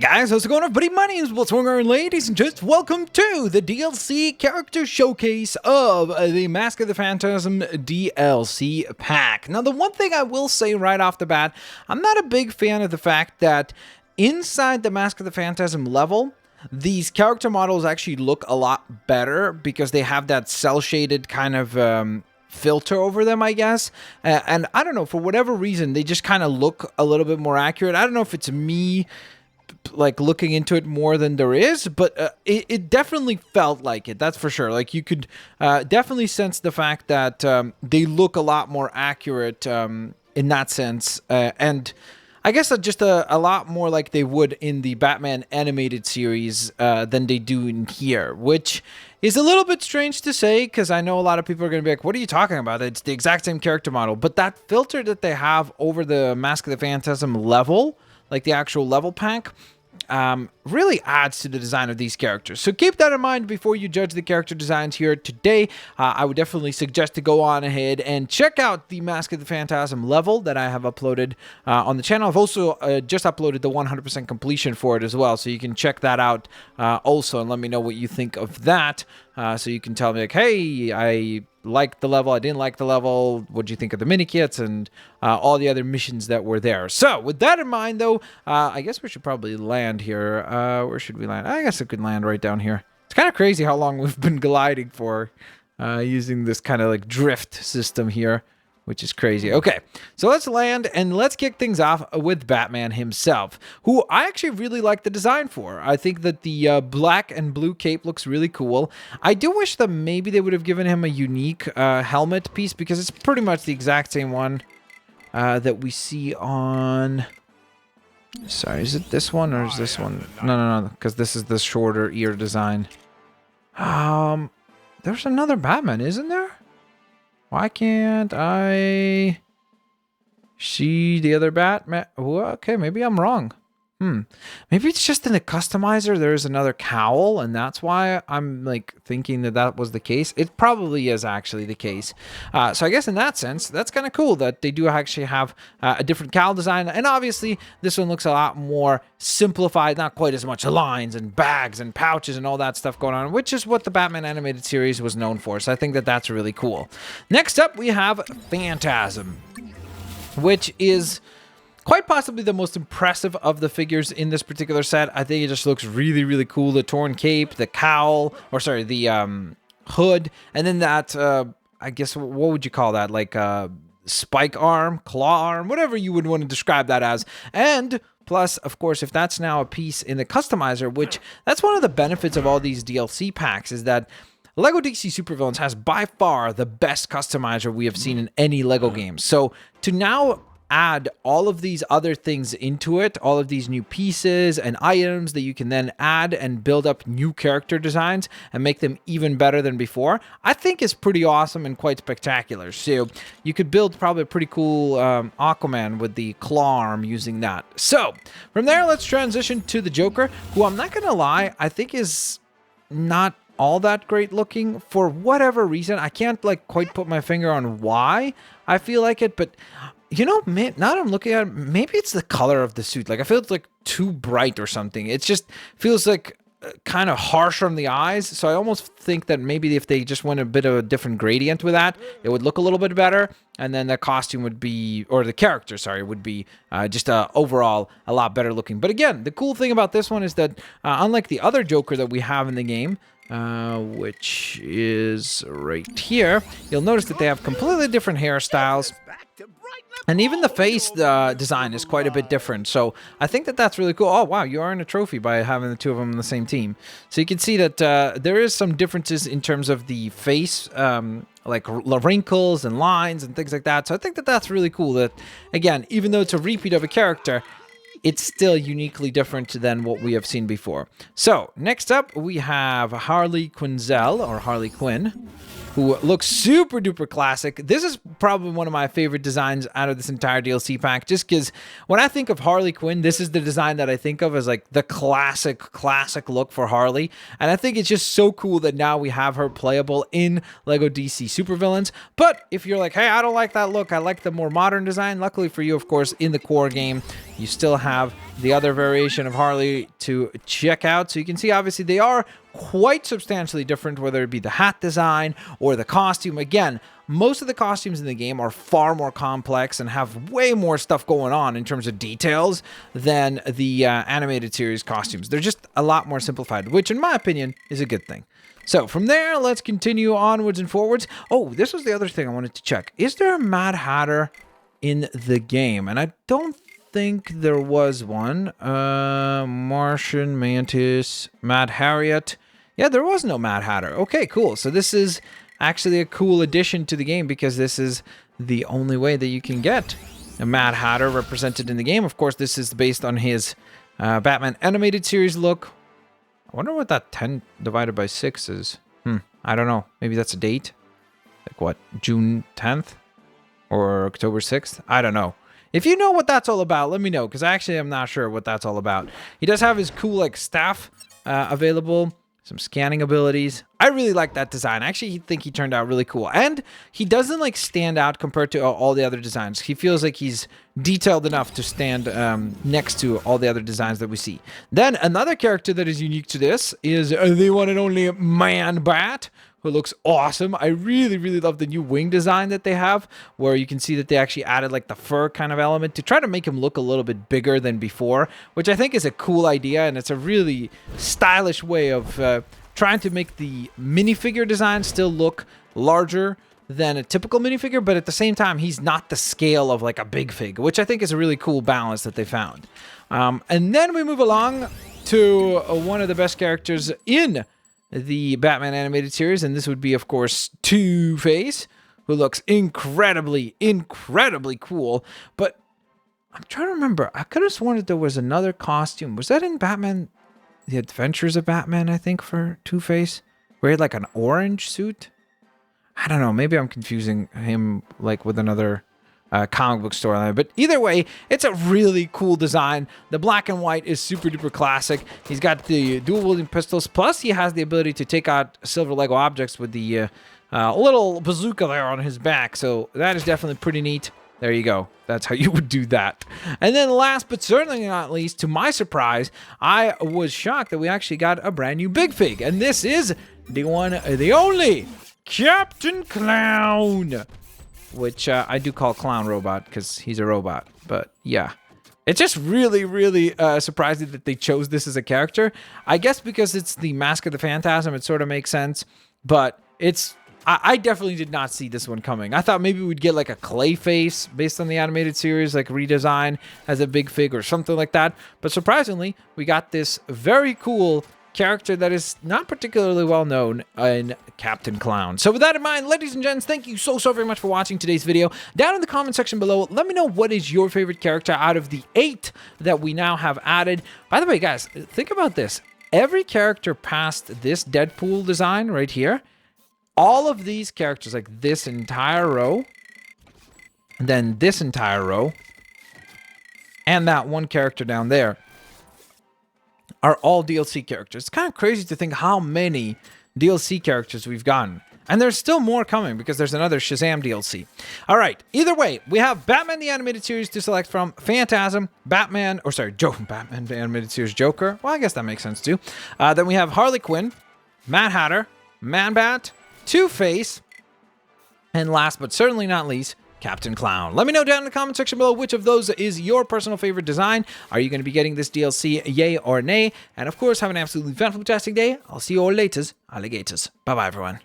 Guys, how's it going, everybody? My name is Blitzwinger, and ladies and gents, welcome to the DLC character showcase of the Mask of the Phantasm DLC pack. Now, the one thing I will say right off the bat, I'm not a big fan of the fact that inside the Mask of the Phantasm level, these character models actually look a lot better because they have that cel-shaded kind of filter over them, I guess. And I don't know, for whatever reason, they just kind of look a little bit more accurate. I don't know if it's me like looking into it more than there is, but it definitely felt like it, that's for sure. Like you could definitely sense the fact that they look a lot more accurate in that sense, and I guess just a lot more like they would in the Batman animated series than they do in here, which is a little bit strange to say because I know a lot of people are going to be like, what are you talking about? It's the exact same character model. But that filter that they have over the Mask of the Phantasm level, like the actual level pack, really adds to the design of these characters. So keep that in mind before you judge the character designs here today. I would definitely suggest to go on ahead and check out the Mask of the Phantasm level that I have uploaded on the channel. I've also just uploaded the 100% completion for it as well, so you can check that out also and let me know what you think of that. So you can tell me like, hey, I liked the level, I didn't like the level, what do you think of the mini kits and all the other missions that were there. So with that in mind though, I guess we should probably land here. Where should we land? I guess it could land right down here. It's kind of crazy how long we've been gliding for using this kind of like drift system here, which is crazy. Okay, so let's land and let's kick things off with Batman himself, who I actually really like the design for. I think that the black and blue cape looks really cool. I do wish that maybe they would have given him a unique helmet piece because it's pretty much the exact same one that we see on... Sorry, is it this one or is this one? No, because this is the shorter ear design. There's another Batman, isn't there? Why can't I see the other Batman? Well, okay, maybe I'm wrong. Maybe it's just in the customizer there's another cowl, and that's why I'm like thinking that that was the case. It probably is actually the case. So I guess in that sense, that's kind of cool that they do actually have a different cowl design. And obviously, this one looks a lot more simplified, not quite as much lines and bags and pouches and all that stuff going on, which is what the Batman animated series was known for. So I think that that's really cool. Next up, we have Phantasm, which is quite possibly the most impressive of the figures in this particular set. I think it just looks really, really cool. The torn cape, the cowl, or sorry, the hood, and then that, I guess, what would you call that? Like spike arm, claw arm, whatever you would want to describe that as. And plus, of course, if that's now a piece in the customizer, which that's one of the benefits of all these DLC packs, is that LEGO DC Supervillains has by far the best customizer we have seen in any LEGO game. So to now add all of these other things into it, all of these new pieces and items that you can then add and build up new character designs and make them even better than before, I think is pretty awesome and quite spectacular. So you could build probably a pretty cool Aquaman with the claw arm using that. So from there, let's transition to the Joker, who I'm not gonna lie, I think is not all that great looking for whatever reason. I can't like quite put my finger on why I feel like it, but you know, now that I'm looking at it, maybe it's the color of the suit. Like, I feel it's like too bright or something. It just feels like kind of harsh on the eyes. So I almost think that maybe if they just went a bit of a different gradient with that, it would look a little bit better. And then the costume would be, or the character, sorry, would be just overall a lot better looking. But again, the cool thing about this one is that unlike the other Joker that we have in the game, which is right here, you'll notice that they have completely different hairstyles. And even the face design is quite a bit different. So I think that that's really cool. Oh, wow, you earned a trophy by having the two of them on the same team. So you can see that there is some differences in terms of the face, like wrinkles and lines and things like that. So I think that that's really cool that, again, even though it's a repeat of a character, it's still uniquely different than what we have seen before. So next up, we have Harley Quinzel, or Harley Quinn. who looks super duper classic. This is probably one of my favorite designs out of this entire DLC pack, just because when I think of Harley Quinn, this is the design that I think of as like the classic look for Harley. And I think it's just so cool that now we have her playable in LEGO DC Supervillains. But if you're like, hey, I don't like that look, I like the more modern design, luckily for you, of course, in the core game, you still have the other variation of Harley to check out. So you can see, obviously, they are quite substantially different, whether it be the hat design or the costume. Again, most of the costumes in the game are far more complex and have way more stuff going on in terms of details than the animated series costumes. They're just a lot more simplified, which in my opinion is a good thing. So from there, let's continue onwards and forwards. Oh, this was the other thing I wanted to check. Is there a Mad Hatter in the game? And I don't think there was one. Martian Mantis, Mad Harriet. Yeah, there was no Mad Hatter. Okay, cool. So this is actually a cool addition to the game, because this is the only way that you can get a Mad Hatter represented in the game. Of course, this is based on his Batman animated series look. I wonder what that 10 divided by 6 is. I don't know. Maybe that's a date. Like what, June 10th or October 6th? I don't know. If you know what that's all about, let me know, because actually I'm not sure what that's all about. He does have his cool like staff available, some scanning abilities. I really like that design. I actually think he turned out really cool. And he doesn't like stand out compared to all the other designs. He feels like he's detailed enough to stand next to all the other designs that we see. Then another character that is unique to this is the one and only Man-Bat, who looks awesome. I really love the new wing design that they have, where you can see that they actually added like the fur kind of element to try to make him look a little bit bigger than before, which I think is a cool idea, and it's a really stylish way of trying to make the minifigure design still look larger than a typical minifigure, but at the same time, he's not the scale of like a big fig, which I think is a really cool balance that they found. And then we move along to one of the best characters in the Batman animated series, and this would be, of course, Two-Face, who looks incredibly cool. But I'm trying to remember. I could have sworn that there was another costume. Was that in Batman, The Adventures of Batman, I think, for Two-Face, where he had like an orange suit? I don't know. Maybe I'm confusing him like with another comic book storyline, but either way, it's a really cool design. The black and white is super duper classic. He's got the dual wielding pistols, plus he has the ability to take out silver Lego objects with the little bazooka there on his back, so that is definitely pretty neat. There you go. That's how you would do that. And then last but certainly not least, to my surprise, I was shocked that we actually got a brand new Big Fig, and this is the one, the only Captain Clown, which I do call Clown Robot because he's a robot. But yeah, it's just really surprising that they chose this as a character. I guess because it's the Mask of the Phantasm, it sort of makes sense. But it's I definitely did not see this one coming. I thought maybe we'd get like a Clayface based on the animated series, like redesign as a Big Fig or something like that. But surprisingly, we got this very cool character that is not particularly well known in Captain Clown. So with that in mind, ladies and gents, thank you so very much for watching today's video. Down in the comment section below, let me know what is your favorite character out of the 8 that we now have added. By the way, guys, think about this. Every character past this Deadpool design right here, all of these characters, like this entire row, and then this entire row, and that one character down there, are all DLC characters. It's kind of crazy to think how many DLC characters we've gotten. And there's still more coming because there's another Shazam DLC. All right, either way, we have Batman the Animated Series to select from, Phantasm, Batman the Animated Series Joker. Well, I guess that makes sense too. Then we have Harley Quinn, Mad Hatter, Man-Bat, Two-Face, and last but certainly not least, Captain Clown. Let me know down in the comment section below which of those is your personal favorite design. Are you going to be getting this DLC, yay or nay? And of course, have an absolutely fantastic day. I'll see you all later, alligators. Bye-bye, everyone.